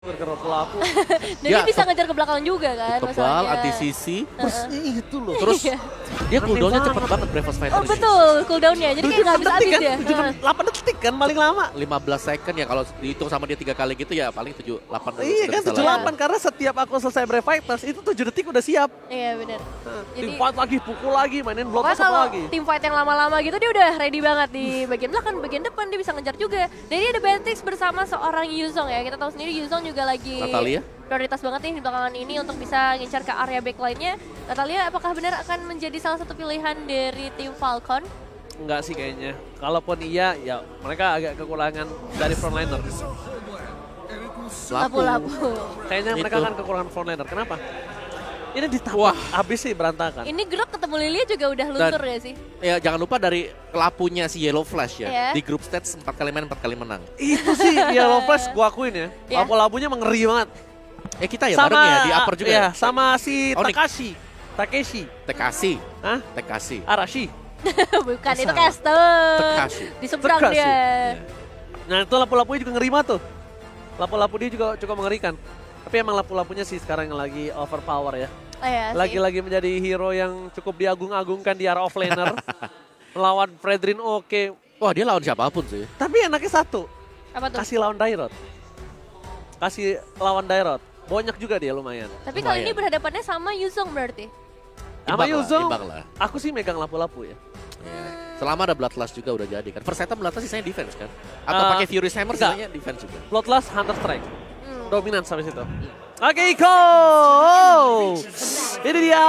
Karena pelaku. Dan dia bisa ngejar ke belakang juga kan tebal, anti-sisi. Terus itu loh. Terus dia cooldownnya cepet banget Brave Fighter. Oh betul, cooldownnya. Jadi kayak nggak habis-habis ya. 8 detik kan paling lama. 15 second ya kalau dihitung sama dia 3 kali gitu ya paling 7-8. Iya kan 7-8 karena setiap aku selesai Brave Fighters itu 7 detik udah siap. Iya benar. Tim fight lagi, pukul lagi, mainin block kalau lagi. tim fight yang lama-lama gitu dia udah ready banget di bagian belakang, bagian depan dia bisa ngejar juga. Dan dia ada Beatrix bersama seorang Yuzong ya. Kita tahu sendiri Yuzong juga lagi prioritas banget nih di belakangan ini untuk bisa ngincar ke area backline-nya. Natalia, apakah benar akan menjadi salah satu pilihan dari tim Falcon? Enggak sih kayaknya. Kalaupun iya, ya mereka agak kekurangan dari frontliner. Lapu-lapu. Kayaknya mereka akan kekurangan frontliner. Kenapa? Ini ditambah habis sih berantakan. Ini Grok ketemu Lilia juga udah luntur ya sih? Ya jangan lupa dari lapunya si Yellow Flash ya. Yeah. Di group stage 4 kali main 4 kali menang. Itu sih Yellow Flash gua akuin ya. Lapu-lapunya mengeri banget. Kita ya bareng ya di upper juga ya? Sama si Onyx. Takeshi. Tekashi. Hah? Tekashi. Arashi. Bukan, itu caster. Tekashi. Di seberang dia. Nah itu lapu-lapunya juga ngeri banget tuh. Lapu-lapu dia juga cukup mengerikan. Tapi emang lapu-lapunya sih sekarang yang lagi overpower ya. Lagi-lagi menjadi hero yang cukup diagung-agungkan di area offlaner. Melawan Fredrin oke. Wah dia lawan siapapun sih. Tapi enaknya satu. Apa tuh? Kasih lawan Dairot. Kasih lawan Dairot. Banyak juga dia lumayan. Tapi kali ini berhadapannya sama Yuzong berarti? Sama Yuzong, aku sih megang lapu-lapu ya. Selama ada Bloodlust juga udah jadi kan. First item Bloodlust sisanya defense kan? Atau pakai Fury's Hammer sisanya defense juga? Bloodlust, Hunter Strike. Dominance sampai situ. Oke, Iko! Ini dia!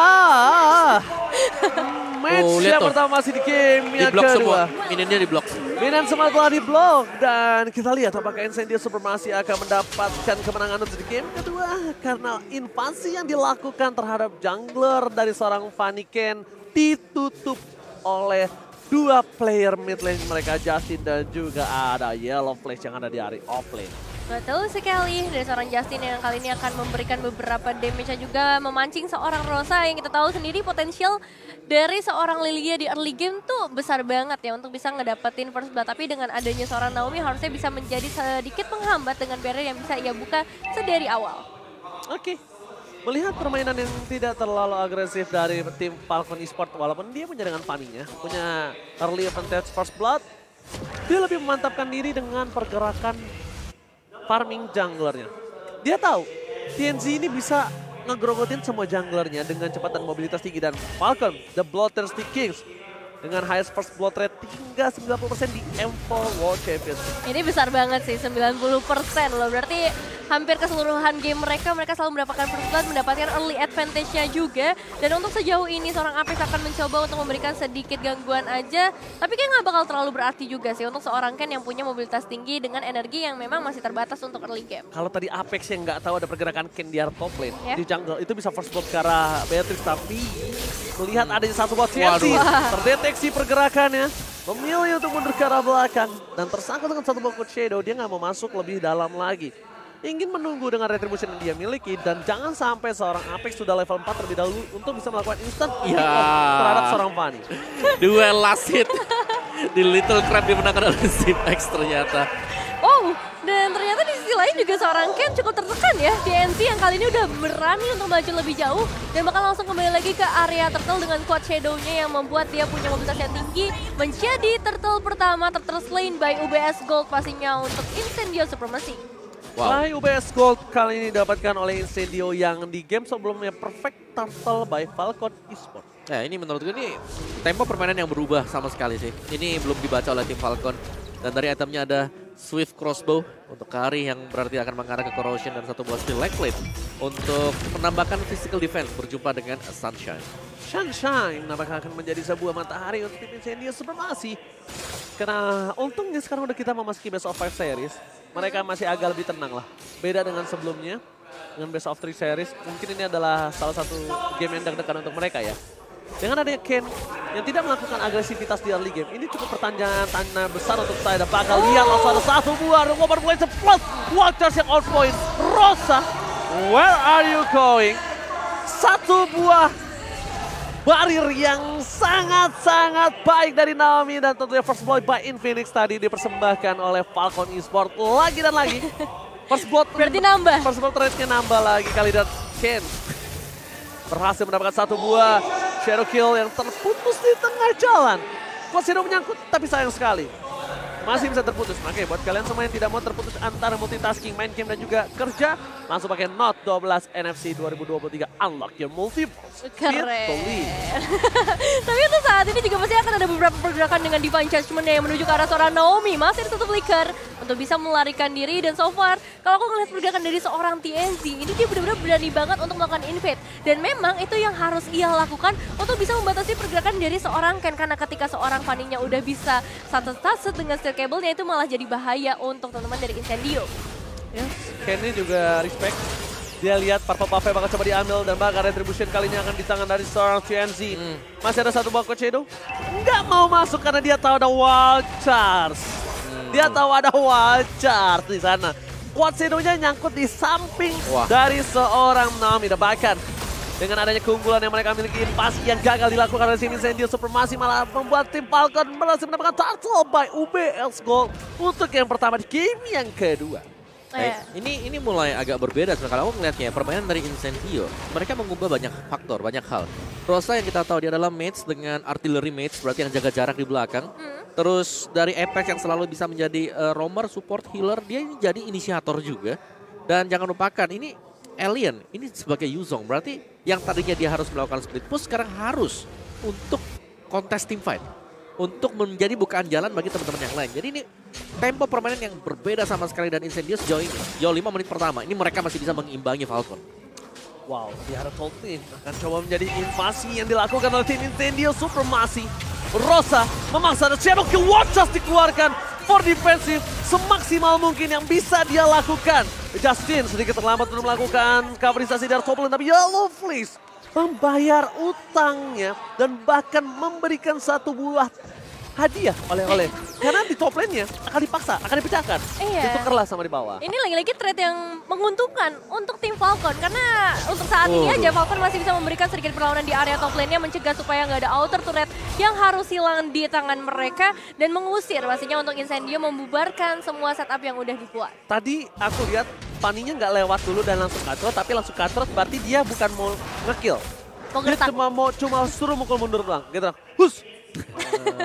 Match yang pertama masih di game yang kedua. Semua. Minionnya di blok. Minion semua telah di blok. Dan kita lihat apakah Incendio Supremacy akan mendapatkan kemenangan untuk di game kedua. Karena invasi yang dilakukan terhadap jungler dari seorang Vaniken ditutup oleh dua player mid lane mereka, Justin dan juga ada Yellow Flash yang ada di area offlane. Betul sekali, dari seorang Justin yang kali ini akan memberikan beberapa damage-nya juga, memancing seorang Rosa yang kita tahu sendiri potensial dari seorang Lilia di early game tuh besar banget ya untuk bisa ngedapetin first blood. Tapi dengan adanya seorang Naomi harusnya bisa menjadi sedikit penghambat dengan barrier yang bisa ia buka sedari awal. Oke. Melihat permainan yang tidak terlalu agresif dari tim Falcon Esports, walaupun dia punya dengan Fanny-nya, punya early advantage first blood, dia lebih memantapkan diri dengan pergerakan farming junglernya. Dia tahu TNZ ini bisa ngegrogotin semua junglernya dengan cepat dan mobilitas tinggi, dan Falcon, the Bloodthirsty Kings, dengan highest first blood rate hingga 90% di M4 World Championship. Ini besar banget sih, 90% loh. Berarti hampir keseluruhan game mereka selalu mendapatkan first blood, mendapatkan early advantage-nya juga. Dan untuk sejauh ini seorang Apex akan mencoba untuk memberikan sedikit gangguan aja. Tapi kayak nggak bakal terlalu berarti juga sih untuk seorang Ken yang punya mobilitas tinggi dengan energi yang memang masih terbatas untuk early game. Kalau tadi Apex yang nggak tahu ada pergerakan Ken di top lane, di jungle itu bisa first blood ke arah Beatrix, tapi melihat adanya satu bot CNC, terdeteksi pergerakannya, memilih untuk mundur ke arah belakang, dan tersangkut dengan satu bot Shadow. Dia nggak mau masuk lebih dalam lagi, ingin menunggu dengan retribution yang dia miliki, dan jangan sampai seorang Apex sudah level 4 terlebih dahulu untuk bisa melakukan instant terhadap seorang Fanny. Duel last hit di Little Crab dimenangkan oleh Zipex ternyata. Oh, dan ternyata di sisi lain juga seorang Ken cukup tertekan ya. TNC yang kali ini udah berani untuk maju lebih jauh dan bakal langsung kembali lagi ke area turtle dengan quad shadow-nya yang membuat dia punya mobilitas yang tinggi. Menjadi turtle pertama slain by UBS Gold pastinya untuk Incendio Supremacy. Wow. UBS Gold kali ini didapatkan oleh Incendio yang di game sebelumnya perfect turtle by Falcon Esports. Ya ini menurut gue ini tempo permainan yang berubah sama sekali sih. Ini belum dibaca oleh tim Falcon. Dan dari itemnya ada Swift Crossbow untuk Kari yang berarti akan mengarah ke Corrosion, dan satu buah skill Leg Plate untuk menambahkan physical defense berjumpa dengan Sunshine. Sunshine apakah akan menjadi sebuah matahari untuk tim Incendio Supremacy? Karena untungnya sekarang udah kita memasuki Best of 5 series, mereka masih agak lebih tenang lah. Beda dengan sebelumnya, dengan Best of 3 series, mungkin ini adalah salah satu game yang deg-degan untuk mereka ya. Dengan adanya Ken yang tidak melakukan agresivitas di early game, ini cukup pertanyaan tanda besar untuk saya. Dan bakal lihat langsung ada satu buah overplay plus Watchers yang on point. Rosa, where are you going? Satu buah barir yang sangat-sangat baik dari Naomi, dan tentunya first blood by Infinix tadi dipersembahkan oleh Falcon Esports lagi dan lagi. First blood Berarti nambah. First blood rate-nya nambah lagi kali dan Ken berhasil mendapatkan satu buah shadow kill yang terputus di tengah jalan. Quad Shadow menyangkut tapi sayang sekali. Masih bisa terputus. Makanya buat kalian semua yang tidak mau terputus antara multitasking, main game dan juga kerja, langsung pakai Note 12 NFC 2023 Unlock Your Multiverse. Keren. Virtually. Tapi untuk saat ini juga masih akan ada beberapa pergerakan dengan Divine Judgment yang menuju ke arah seorang Naomi. Masih ditutup flicker untuk bisa melarikan diri dan so far kalau aku ngeliat pergerakan dari seorang TNZ, ini dia benar-benar berani banget untuk melakukan invade. Dan memang itu yang harus ia lakukan untuk bisa membatasi pergerakan dari seorang Ken, karena ketika seorang Fanny-nya udah bisa satu-satu dengan steel cable-nya itu malah jadi bahaya untuk teman-teman dari Incendio. Yes, Kenny juga respect. Dia lihat Purple Buffet bakal coba diambil dan bakal retribution kalinya akan di tangan dari seorang TNZ. Masih ada satu buah Quad Shadow. Nggak mau masuk karena dia tahu ada Wild Charge. Dia tahu ada Wild Charge di sana. Quad Shadow-nya nyangkut di samping dari seorang Naomi. Dan bahkan dengan adanya keunggulan yang mereka miliki, invasi yang gagal dilakukan oleh Incendio Supremacy malah membuat tim Falcon berhasil mendapatkan turtle by UBS Gold untuk yang pertama di game yang kedua. Ini mulai agak berbeda sebenarnya. Kalau aku ngeliatnya permainan dari Incendio, mereka mengubah banyak faktor, banyak hal. Rosa yang kita tahu dia adalah mates dengan artillery mates, berarti yang jaga jarak di belakang. Terus dari Apex yang selalu bisa menjadi roamer, support, healer, dia ini jadi inisiator juga. Dan jangan lupakan ini Alien, ini sebagai Yuzong, berarti yang tadinya dia harus melakukan split push sekarang harus untuk kontes team fight. Untuk menjadi bukaan jalan bagi teman-teman yang lain. Jadi ini tempo permainan yang berbeda sama sekali dan Incendio sejauh ini. Sejauh 5 menit pertama, ini mereka masih bisa mengimbangi Falcon. Wow, di Hara Talk Team akan coba menjadi invasi yang dilakukan oleh tim Incendio Supremacy. Rosa memaksa ada Shadow Kill Watchers dikeluarkan for defensive semaksimal mungkin yang bisa dia lakukan. Justin sedikit terlambat untuk melakukan coverisasi dari top lane, tapi Yellow Fleece membayar utangnya dan bahkan memberikan satu buah hadiah oleh-oleh. Karena di top lane-nya akan dipaksa, akan dipecahkan. Iya. Ditukerlah sama di bawah. Ini lagi-lagi trade yang menguntungkan untuk tim Falcon, karena untuk saat ini aja Falcon masih bisa memberikan sedikit perlawanan di area top lane-nya, mencegah supaya nggak ada outer turret yang harus hilang di tangan mereka dan mengusir pastinya untuk Incendio membubarkan semua setup yang udah dibuat. Tadi aku lihat Fanny-nya nggak lewat dulu dan langsung kacrot, tapi langsung kacrot berarti dia bukan mau nge-kill. Dia cuma suruh mukul mundur doang, gitu. Hus!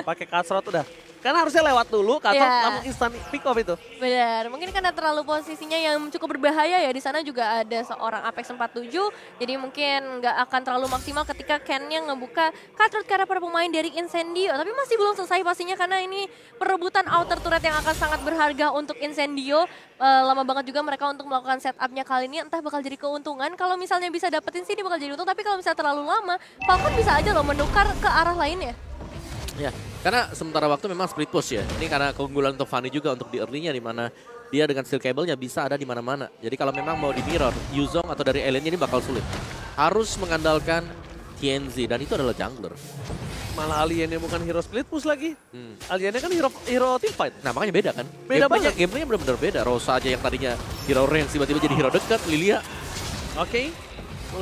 Pakai kacrot udah. Karena harusnya lewat dulu, kacrot langsung instan pick off itu. Benar, mungkin karena terlalu posisinya yang cukup berbahaya ya. Di sana juga ada seorang Apex 47, jadi mungkin nggak akan terlalu maksimal ketika Ken-nya ngebuka kacrot ke arah para pemain dari Incendio. Tapi masih belum selesai pastinya karena ini perebutan outer turret yang akan sangat berharga untuk Incendio. Lama banget juga mereka untuk melakukan setup-nya kali ini, entah bakal jadi keuntungan. Kalau misalnya bisa dapetin sih, dia bakal jadi untung. Tapi kalau misalnya terlalu lama, Falcon bisa aja loh menukar ke arah lainnya. Ya, karena sementara waktu memang split push ya. Ini karena keunggulan untuk Fanny juga untuk di early-nya, di mana dia dengan steel cable-nya bisa ada di mana-mana. Jadi kalau memang mau di mirror, Yuzong atau dari Alien ini bakal sulit. Harus mengandalkan TNZ dan itu adalah jungler. Malah Aliennya bukan hero split push lagi. Aliennya kan hero team fight. Nah makanya beda kan? Beda banget. Gameplaynya benar-benar beda. Rosa aja yang tadinya hero range tiba-tiba jadi hero dekat. Lilia. Oke,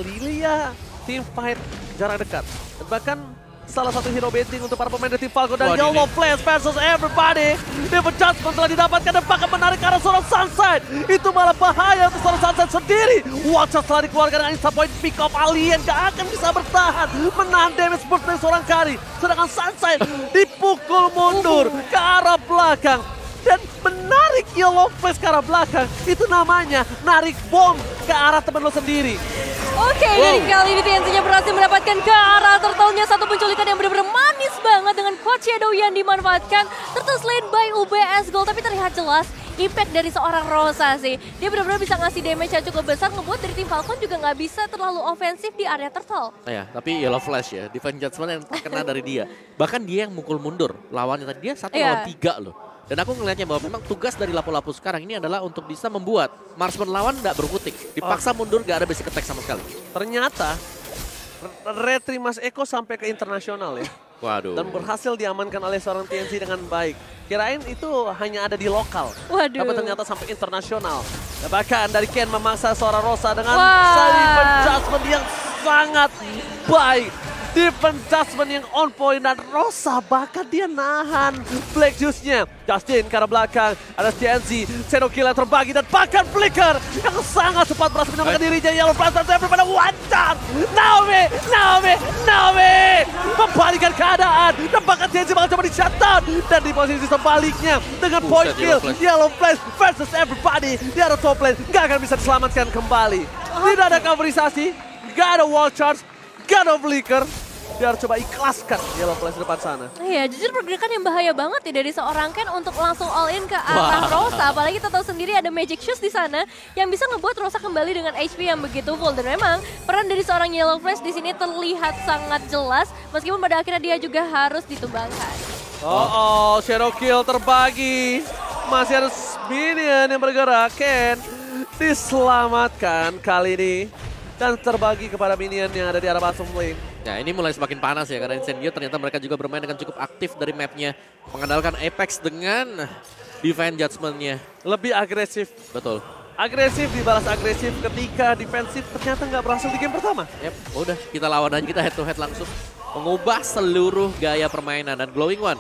Lilia team fight jarak dekat. Bahkan salah satu hero baiting untuk para pemain dari tim Falcon dan Yellow Flash versus everybody. Divine Judgment telah didapatkan dan bahkan menarik ke arah seorang Sunset. Itu malah bahaya untuk seorang Sunset sendiri. Watchers telah dikeluarkan dengan instant point pick off. Alien gak akan bisa bertahan menahan damage burst dari seorang Kari. Sedangkan Sunset dipukul mundur ke arah belakang dan menarik Yellow Flash ke arah belakang. Itu namanya narik bom ke arah teman lo sendiri. Oke, dari kali ini TNZ-nya berhasil mendapatkan ke arah turtle-nya satu penculikan yang benar-benar manis banget dengan Quad Shadow yang dimanfaatkan. Turtle slain by UBS Gold, tapi terlihat jelas impact dari seorang Rosa sih. Dia benar-benar bisa ngasih damage yang cukup besar, ngebuat dari tim Falcon juga nggak bisa terlalu ofensif di area turtle. Ya, tapi Yellow Flash ya, Divine Judgment yang terkena dari dia. Bahkan dia yang mukul mundur lawannya tadi, dia 1 lawan 3 loh. Dan aku ngelihatnya bahwa memang tugas dari lapu-lapu sekarang ini adalah untuk bisa membuat marksman lawan tidak berkutik. Dipaksa mundur, gak ada basic attack sama sekali. Ternyata retri Mas Eko sampai ke internasional ya. Waduh. Dan berhasil diamankan oleh seorang TNZ dengan baik. Kirain itu hanya ada di lokal. Waduh. Tapi ternyata sampai internasional. Dan bahkan dari Ken memaksa seorang Rosa dengan Divine Judgment yang sangat baik. Defense Judgment yang on point dan Rosa bahkan dia nahan Black Juice-nya. Justin ke arah belakang, ada TNC, Shadow Kill yang terbagi dan bahkan Flicker yang sangat cepat berhasil menyelamatkan dirinya. Yellow Flash dan Trevor pada wajar. Naomi membalikan keadaan dan bahkan TNC bakal coba di-shutdown. Dan di posisi sebaliknya dengan point kill, Yellow Flash versus everybody di arah top lane nggak akan bisa diselamatkan kembali. Tidak ada coverisasi, nggak ada wall charge, nggak ada flicker. Dia harus coba ikhlaskan Yellow Flash di depan sana. Iya, jujur pergerakan yang bahaya banget ya dari seorang Ken untuk langsung all in ke arah Rosa. Apalagi kita tahu sendiri ada Magic Shoes di sana yang bisa ngebuat Rosa kembali dengan HP yang begitu full. Dan memang peran dari seorang Yellow Flash di sini terlihat sangat jelas meskipun pada akhirnya dia juga harus ditumbangkan. Shadow Kill terbagi. Masih ada minion yang bergerak. Ken diselamatkan kali ini. Dan terbagi kepada minion yang ada di arah bottom lane. Ya ini mulai semakin panas ya karena Incendio ternyata mereka juga bermain dengan cukup aktif dari mapnya. Mengandalkan Apex dengan Divine Judgment-nya. Lebih agresif. Betul. Agresif dibalas agresif ketika defensif ternyata nggak berhasil di game pertama. Yep, udah kita lawan aja, kita head to head langsung. Mengubah seluruh gaya permainan dan Glowing One.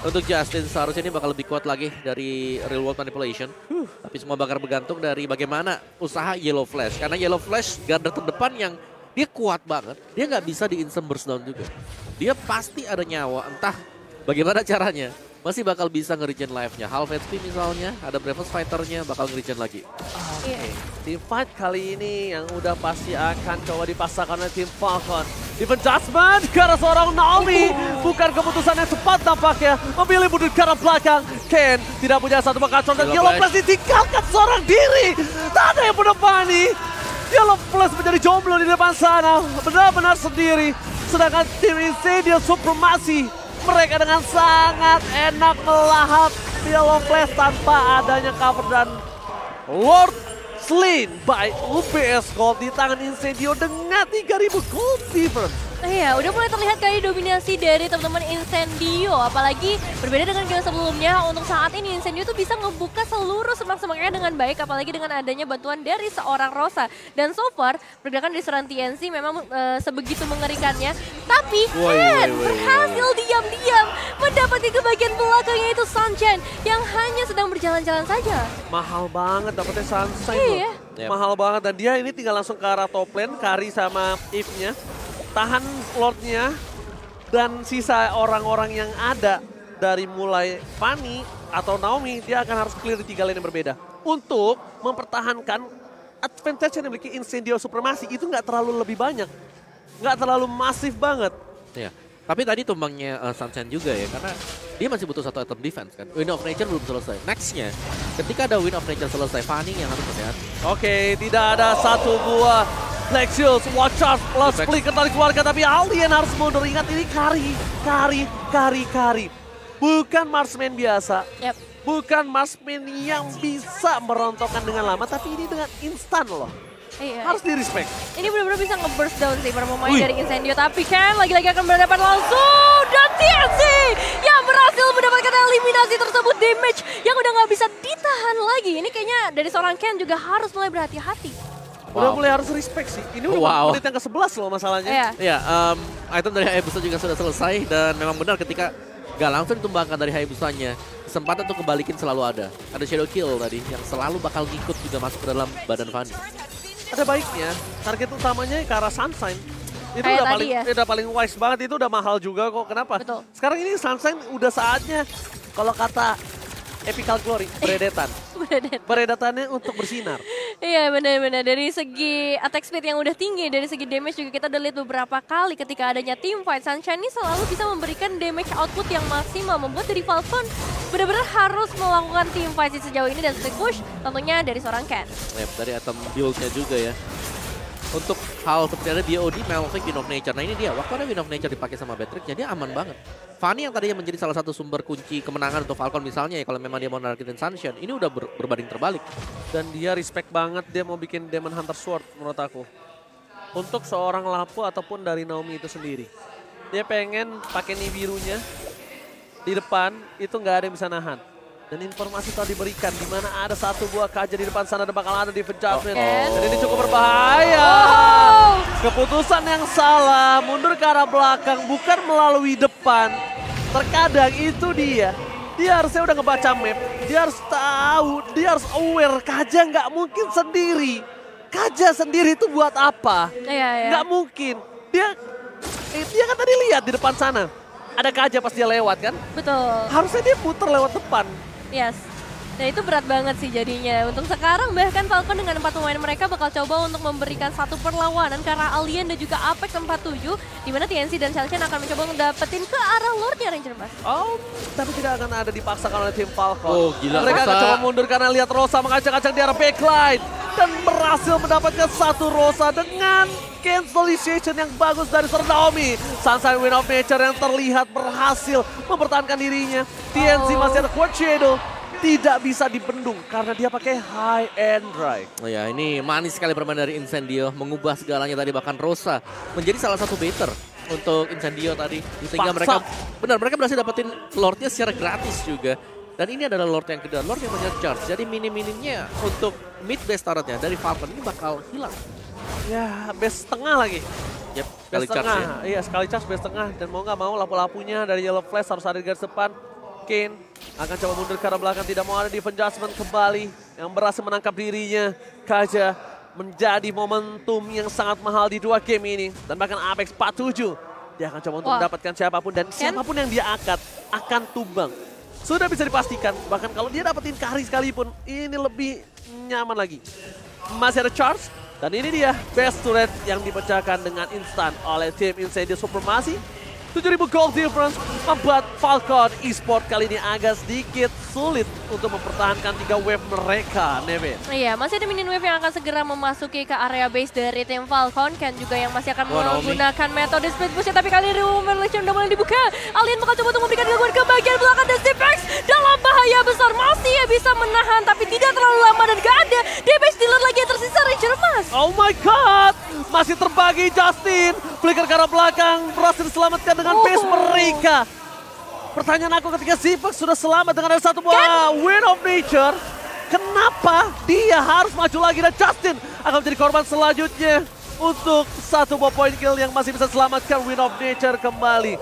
Untuk Justin seharusnya ini bakal lebih kuat lagi dari Real World Manipulation. Tapi semua bakal bergantung dari bagaimana usaha Yellow Flash. Karena Yellow Flash garda terdepan yang dia kuat banget. Dia nggak bisa di instant burst down juga. Dia pasti ada nyawa, entah bagaimana caranya. Masih bakal bisa nge-regen life-nya. Half HP misalnya, ada Bravest Fighter-nya bakal nge-regen lagi. Team fight kali ini yang udah pasti akan coba dipasangkan oleh tim Falcon. Defense Judgment karena seorang Naomi. Bukan keputusan yang tepat tampaknya. Memilih mundur ke arah belakang. Ken tidak punya satu bakal dan Yellow Flash ditinggalkan seorang diri. Tak ada yang menepani. Yellow Flash menjadi jomblo di depan sana. Benar-benar sendiri. Sedangkan tim Incendio Supremacy. Mereka dengan sangat enak melahap Yellow Flash tanpa adanya cover dan Lord slain by UBS Gold di tangan Incendio dengan 3000 gold difference. Iya, udah mulai terlihat kali dominasi dari teman-teman Incendio. Apalagi berbeda dengan game sebelumnya, untuk saat ini Incendio tuh bisa ngebuka seluruh semak-semaknya dengan baik. Apalagi dengan adanya bantuan dari seorang Rosa. Dan so far, pergerakan dari seorang TNC memang sebegitu mengerikannya. Tapi Ken berhasil diam-diam mendapatkan ke bagian belakang yaitu Sunshine yang hanya sedang berjalan-jalan saja. Mahal banget dapetnya Sunshine. Iya. Mahal banget dan dia ini tinggal langsung ke arah top lane, Kari sama Eve-nya. Tahan Lordnya dan sisa orang-orang yang ada dari mulai Fanny atau Naomi, dia akan harus clear di 3 lane yang berbeda. Untuk mempertahankan advantage yang dimiliki Incendio Supremacy itu nggak terlalu lebih banyak. Nggak terlalu masif banget. Ya. Tapi tadi tumbangnya Sunshine juga ya, karena dia masih butuh satu item defense kan. Wind of Nature belum selesai. Nextnya, ketika ada Wind of Nature selesai, Fanny yang harus berhati-hati. Oke, tidak ada satu buah Black Shield, watch out, plus flicker dari keluarga, tapi Alien harus mundur. Ingat ini Kari. Bukan marksman biasa. Yep. Bukan marksman yang bisa merontokkan dengan lama, tapi ini dengan instan loh. Iya. Harus di-respect. Ini benar-benar bisa nge-burst down sih para pemain dari Incendio. Tapi Ken lagi-lagi akan berhadapan langsung. Dan TNC yang berhasil mendapatkan eliminasi tersebut. Damage yang udah nggak bisa ditahan lagi. Ini kayaknya dari seorang Ken juga harus mulai berhati-hati. Udah mulai harus respect sih. Ini udah menit yang ke-11 loh masalahnya. Iya. Item dari Hayabusa juga sudah selesai. Dan memang benar ketika gak langsung ditumbangkan dari Hayabusanya, kesempatan untuk kembalikin selalu ada. Ada Shadow Kill tadi yang selalu bakal ngikut juga masuk ke dalam badan Fanny. Ada baiknya, target utamanya ke arah Sunshine. Itu udah paling wise banget, itu udah mahal juga kok. Kenapa? Betul. Sekarang ini Sunshine udah saatnya, kalau kata Epical Glory, beredatannya untuk bersinar. Iya benar-benar, dari segi attack speed yang udah tinggi, dari segi damage juga kita udah lihat beberapa kali ketika adanya team fight. Sunshine ini selalu bisa memberikan damage output yang maksimal, membuat dari Falcon benar-benar harus melakukan team fight sejauh ini dan split push tentunya dari seorang Ken. Dari item build-nya juga ya. Untuk hal seperti ada BOD, Malphite, Wind of Nature. Nah ini dia, waktu ada Wind of Nature dipakai sama Beatrix, jadi aman banget. Fanny yang tadinya menjadi salah satu sumber kunci kemenangan untuk Falcon misalnya ya, kalau memang dia mau nargetin Sunshine, ini udah berbanding terbalik. Dan dia respect banget, dia mau bikin Demon Hunter Sword menurut aku. Untuk seorang Lapu ataupun dari Naomi itu sendiri. Dia pengen pakai Nibirunya di depan, itu nggak ada yang bisa nahan. Dan informasi telah diberikan di mana ada satu buah kaja di depan sana dan bakal ada Defense Judgment. Dan ini cukup berbahaya. Keputusan yang salah, mundur ke arah belakang, bukan melalui depan. Terkadang itu dia. Dia harusnya udah ngebaca map, dia harus tahu, dia harus aware. Kaja nggak mungkin sendiri. Kaja sendiri itu buat apa? Iya. Nggak mungkin. Dia kan tadi lihat di depan sana. Ada Kaja pas dia lewat kan? Betul. Harusnya dia putar lewat depan. Yes. Nah itu berat banget sih jadinya. Untuk sekarang bahkan Falcon dengan 4 pemain mereka bakal coba untuk memberikan satu perlawanan ke arah Alien dan juga Apex 47. Dimana TNC dan Shelchen akan mencoba ngedapetin ke arah Lordnya Ranger Mas. Oh, tapi tidak akan ada dipaksakan oleh tim Falcon. Oh, gila, Mereka akan Rosa. coba mundur karena lihat Rosa mengacak-acak di arah backline. Dan berhasil mendapatkan satu Rosa dengan cancelization yang bagus dari seorang Naomi. Sunshine Wind of Nature yang terlihat berhasil mempertahankan dirinya. TNC masih ada Quad Shadow. Tidak bisa dibendung karena dia pakai high and dry. Oh ya, ini manis sekali permainan dari Incendio, mengubah segalanya tadi, bahkan Rosa menjadi salah satu better untuk Incendio tadi. Sehingga Paksa. mereka berhasil dapetin Lordnya secara gratis juga. Dan ini adalah Lord yang kedua, Lord yang punya charge. Jadi minim-minimnya untuk mid base turretnya dari Falcon ini bakal hilang. Ya, base tengah lagi. Yep, Base kali charge tengah, ya. iya sekali charge base tengah. Dan mau nggak mau lapu-lapunya dari Yellow Flash harus ada di garis depan. Kane akan coba mundur ke arah belakang, tidak mau ada defense adjustment kembali. Yang berhasil menangkap dirinya, Kaja menjadi momentum yang sangat mahal di 2 game ini. Dan bahkan Apex 47, dia akan coba untuk mendapatkan siapapun. Dan siapapun yang dia angkat akan tumbang. Sudah bisa dipastikan, bahkan kalau dia dapetin carry sekalipun, ini lebih nyaman lagi. Masih ada charge, dan ini dia best turret yang dipecahkan dengan instan oleh tim Incendio Supremacy. 7.000 gold difference membuat Falcon Esport kali ini agak sedikit sulit untuk mempertahankan 3 wave mereka, Neve. Iya, masih ada minion wave yang akan segera memasuki ke area base dari tim Falcon. Ken juga yang masih akan menggunakan metode split push, tapi kali ini Revelation udah mulai dibuka. Alien bakal coba untuk memberikan gangguan ke bagian belakang dan Zipex dalam bahaya besar. Masih bisa menahan, tapi tidak terlalu lama dan gak ada damage dealer lagi yang tersisa, Ranger Mas. Oh my god, masih terbagi Justin. Flicker ke arah belakang, berhasil diselamatkan dengan base mereka. Pertanyaan aku ketika Zipex sudah selamat dengan ada satu buah Wind of Nature, kenapa dia harus maju lagi dan Justin akan menjadi korban selanjutnya untuk satu buah point kill yang masih bisa selamatkan Wind of Nature kembali.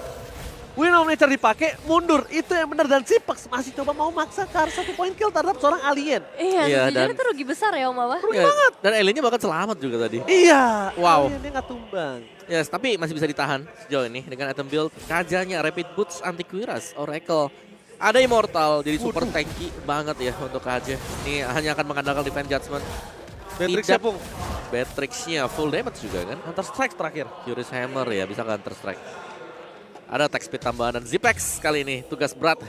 Wind of Nature dipakai, mundur, itu yang benar. Dan Zipex masih coba mau maksa ke arah satu point kill terhadap seorang alien. Iya, sejujurnya itu rugi besar ya Om Awa. Rugi banget. Dan aliennya bahkan selamat juga tadi. Iya, Wow. aliennya nggak tumbang. Yes, tapi masih bisa ditahan sejauh ini dengan item build Kajanya, Rapid Boots, Anti Cuirass, Oracle. Ada Immortal, jadi super tanky banget ya untuk Kaja. Ini hanya akan mengandalkan defense judgment. Matrixnya pung. Batrixnya full damage juga kan. Counter strike terakhir. Furious Hammer ya, bisa counter strike. Ada attack speed tambahan dan Zipex kali ini tugas berat.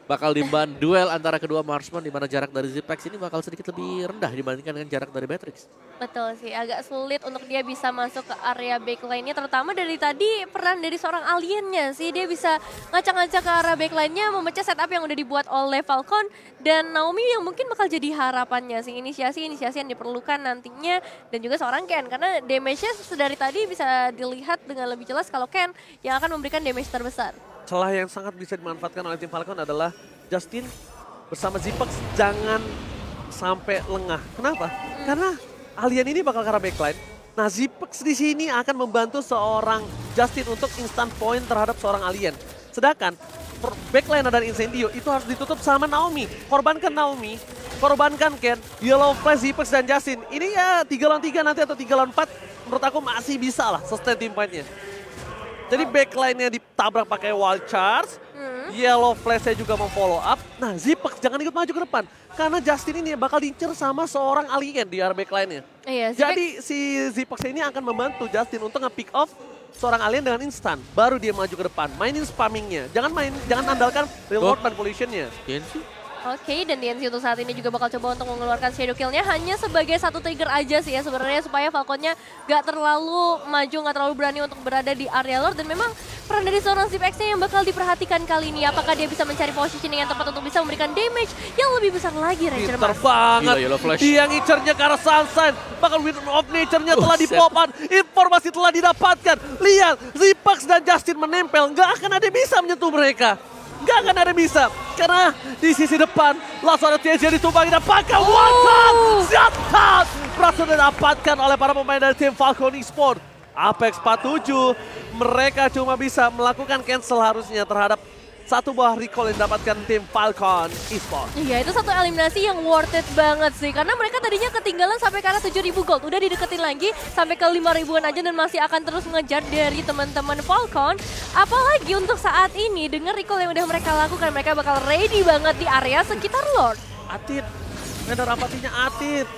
Bakal dimban duel antara kedua marksman di mana jarak dari Zipex ini bakal sedikit lebih rendah dibandingkan dengan jarak dari Batrix. Betul sih, agak sulit untuk dia bisa masuk ke area backline-nya, terutama dari tadi peran dari seorang aliennya sih. Dia bisa ngacak-ngacak ke arah backline-nya, memecah setup yang udah dibuat oleh Falcon. Dan Naomi yang mungkin bakal jadi harapannya sih, inisiasi yang diperlukan nantinya. Dan juga seorang Ken, karena damage-nya dari tadi bisa dilihat dengan lebih jelas kalau Ken yang akan memberikan damage terbesar. Celah yang sangat bisa dimanfaatkan oleh tim Falcon adalah Justin bersama Zipex jangan sampai lengah. Kenapa? Karena alien ini bakal ke arah backline. Nah, Zipex di sini akan membantu seorang Justin untuk instant point terhadap seorang alien. Sedangkan backline dari Incendio itu harus ditutup sama Naomi. Korbankan Naomi, korbankan Ken, Yellow Flash, Zipex dan Justin. Ini ya 3 lawan 3 nanti atau 3 lawan 4 menurut aku masih bisa lah sustain team point-nya. Jadi backline-nya ditabrak pakai wild charge, Yellow Flash-nya juga memfollow up. Nah, Zipex jangan ikut maju ke depan. Karena Justin ini bakal diincer sama seorang alien di arah backline-nya. Iya, Jadi si Zipex ini akan membantu Justin untuk nge-pick off seorang alien dengan instan. Baru dia maju ke depan, mainin spamming-nya. Jangan andalkan real world manipulation-nya. Oke, dan DNC untuk saat ini juga bakal coba untuk mengeluarkan shadow kill-nya hanya sebagai satu trigger aja sih ya sebenarnya, supaya Falconnya gak terlalu maju, gak terlalu berani untuk berada di area Lord. Dan memang peran dari seorang Zipex-nya yang bakal diperhatikan kali ini, apakah dia bisa mencari positioning yang tepat untuk bisa memberikan damage yang lebih besar lagi, Ranger Pinter Mas. banget, Gila, Yellow Flash. dia ngincernya ke arah Sunshine. Bahkan Wind of Nature-nya telah dipopan, informasi telah didapatkan. Lihat, Zipex dan Justin menempel, gak akan ada yang bisa menyentuh mereka. Gak akan ada bisa, karena di sisi depan langsung ada TNC yang ditumpangi dan pakai one shot, berhasil didapatkan oleh para pemain dari tim Falcon Esport. Apex 47, mereka cuma bisa melakukan cancel harusnya terhadap satu buah recall yang dapatkan tim Falcon Esports. Iya, itu satu eliminasi yang worth it banget sih. Karena mereka tadinya ketinggalan sampai ke arah 7.000 gold. Udah dideketin lagi sampai ke 5.000-an aja dan masih akan terus ngejar dari teman-teman Falcon. Apalagi untuk saat ini, dengan recall yang udah mereka lakukan, mereka bakal ready banget di area sekitar Lord. Atit, vendor apatinya Atit.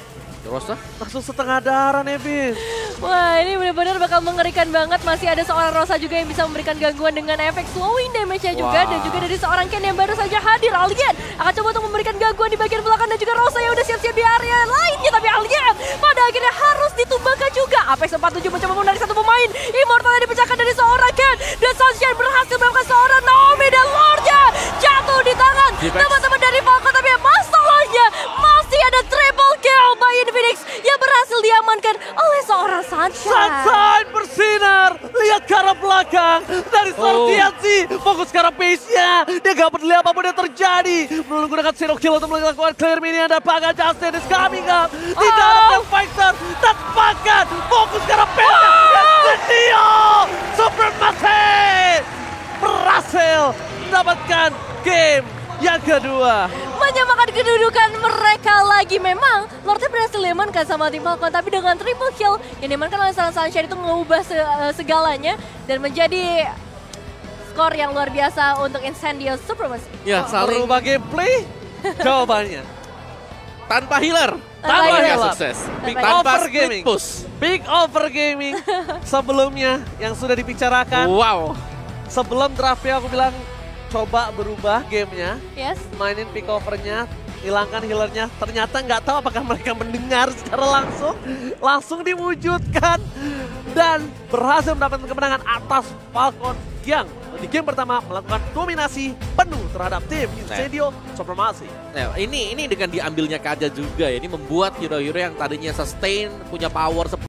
Rosa? Langsung setengah darah, Nevin. Wah, ini benar-benar bakal mengerikan banget. Masih ada seorang Rosa juga yang bisa memberikan gangguan dengan efek slowing damage-nya juga. Dan juga dari seorang Ken yang baru saja hadir. Alien akan coba untuk memberikan gangguan di bagian belakang. Dan juga Rosa yang udah siap-siap di area lainnya. Tapi Alien pada akhirnya harus ditumbangkan juga. Apex 47 mencoba menarik satu pemain. Immortal yang dipecahkan dari seorang Ken. Dan Sunshine berhasil melakukan seorang Naomi. Dan Lordnya jatuh di tangan teman-teman dari Falcon. Tapi masalahnya masih ada triple kill by Infinix yang berhasil diamankan oleh seorang Sunshine. Sunshine bersinar, lihat ke arah belakang dari Sortiansi, fokus ke arah base-nya. Dia gak peduli apapun yang terjadi. Menggunakan Zero Kill untuk melakukan clear minion dan Paga Justin is coming up. Tidak ada fighter, tanpakan fokus ke arah base-nya. Incendio Supremacy berhasil mendapatkan game yang kedua. Menyamakan kedudukan mereka lagi. Memang Lordnya berhasil diamankan sama tim Falcon, tapi dengan triple kill yang diamankan oleh seorang Sunshine itu mengubah segalanya dan menjadi skor yang luar biasa untuk Incendio Supremacy. Ya, saling Merubah gameplay? Jawabannya tanpa healer. Tanpa Tanpa healer. sukses. Big Tanpa over split gaming. push. Big over gaming sebelumnya yang sudah dibicarakan. Wow. Sebelum draftnya aku bilang coba berubah gamenya, Yes. mainin pick overnya, hilangkan healernya. Ternyata nggak tahu apakah mereka mendengar secara langsung diwujudkan dan berhasil mendapatkan kemenangan atas Falcon yang di game pertama melakukan dominasi penuh terhadap tim Incendio Supremacy. Nah, ini dengan diambilnya Kaja juga ya, ini membuat hero-hero yang tadinya sustain, punya power